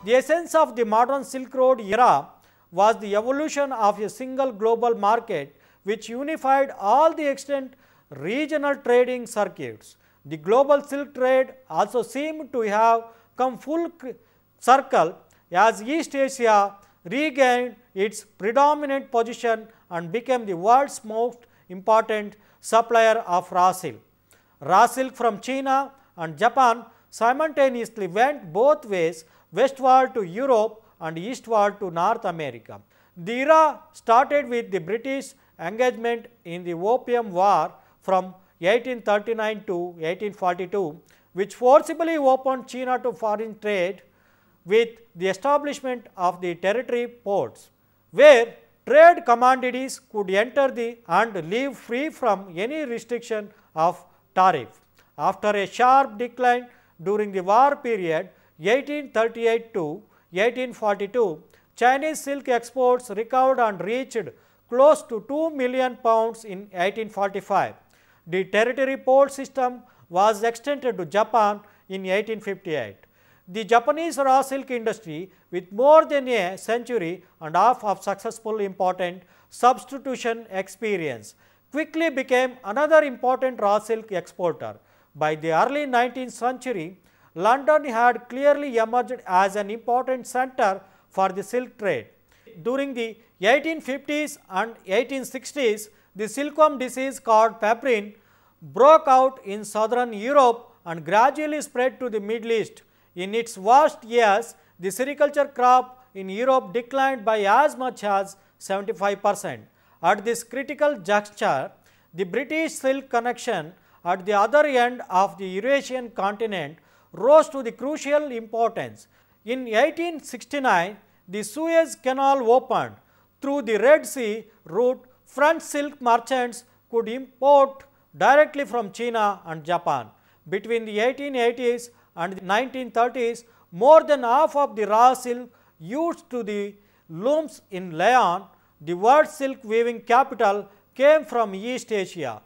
The essence of the modern Silk Road era was the evolution of a single global market which unified all the extant regional trading circuits. The global silk trade also seemed to have come full circle as East Asia regained its predominant position and became the world's most important supplier of raw silk. Raw silk from China and Japan simultaneously went both ways, westward to Europe and eastward to North America. The era started with the British engagement in the Opium War from 1839 to 1842, which forcibly opened China to foreign trade with the establishment of the territory ports, where trade commodities could enter and leave free from any restriction of tariff. After a sharp decline during the war period 1838 to 1842, Chinese silk exports recovered and reached close to 2 million pounds in 1845. The territory port system was extended to Japan in 1858. The Japanese raw silk industry, with more than a century and a half of successful important substitution experience, quickly became another important raw silk exporter. By the early 19th century, London had clearly emerged as an important center for the silk trade. During the 1850s and 1860s, the silkworm disease called pebrine broke out in southern Europe and gradually spread to the Middle East. In its worst years, the sericulture crop in Europe declined by as much as 75%. At this critical juncture, the British silk connection at the other end of the Eurasian continent rose to the crucial importance. In 1869, the Suez Canal opened. Through the Red Sea route, French silk merchants could import directly from China and Japan. Between the 1880s and the 1930s, more than half of the raw silk used to the looms in Lyon, the world's silk weaving capital, came from East Asia.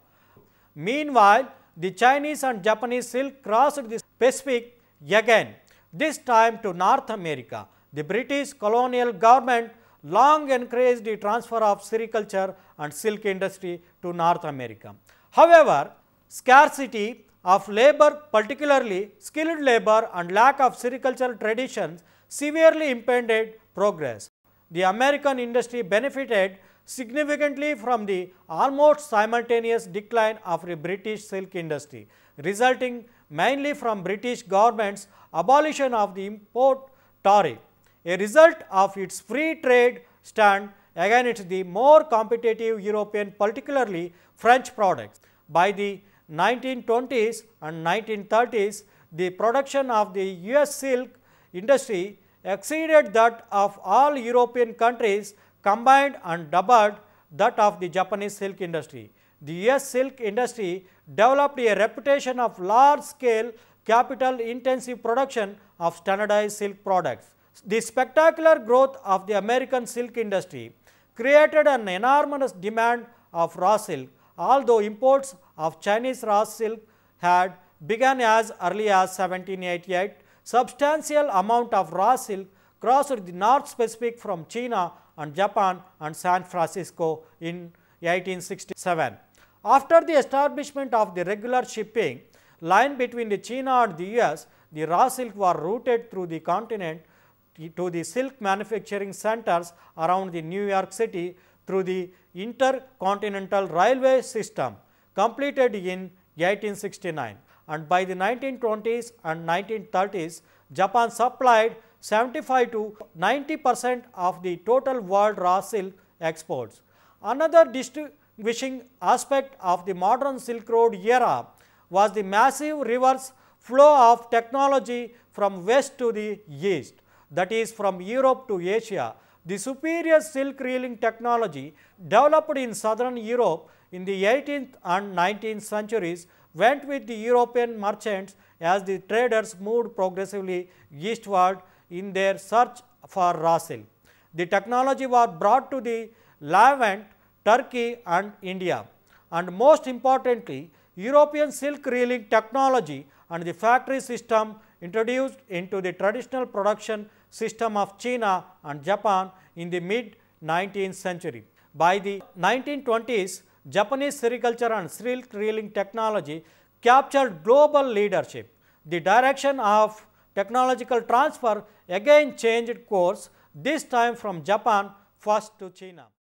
Meanwhile, the Chinese and Japanese silk crossed the Pacific again, this time to North America. The British colonial government long encouraged the transfer of sericulture and silk industry to North America. However, scarcity of labor, particularly skilled labor, and lack of sericultural traditions severely impeded progress. The American industry benefited significantly from the almost simultaneous decline of the British silk industry, resulting mainly from British government's abolition of the import tariff, a result of its free trade stand against the more competitive European, particularly French products. By the 1920s and 1930s, the production of the US silk industry exceeded that of all European countries combined and doubled that of the Japanese silk industry. The US silk industry developed a reputation of large-scale, capital-intensive production of standardized silk products. The spectacular growth of the American silk industry created an enormous demand of raw silk, although imports of Chinese raw silk had begun as early as 1788. Substantial amount of raw silk crossed the North Pacific from China and Japan and San Francisco in 1867. After the establishment of the regular shipping line between the China and the US, the raw silk was routed through the continent to the silk manufacturing centers around the New York City through the intercontinental railway system, completed in 1869. And by the 1920s and 1930s, Japan supplied 75 to 90% of the total world raw silk exports. Another distinguishing aspect of the modern Silk Road era was the massive reverse flow of technology from west to the east, that is from Europe to Asia. The superior silk reeling technology developed in southern Europe in the 18th and 19th centuries went with the European merchants as the traders moved progressively eastward in their search for raw silk. The technology was brought to the Levant, Turkey and India, and most importantly, European silk reeling technology and the factory system introduced into the traditional production system of China and Japan in the mid-19th century. By the 1920s, Japanese sericulture and silk reeling technology captured global leadership. The direction of technological transfer again changed course, this time from Japan first to China.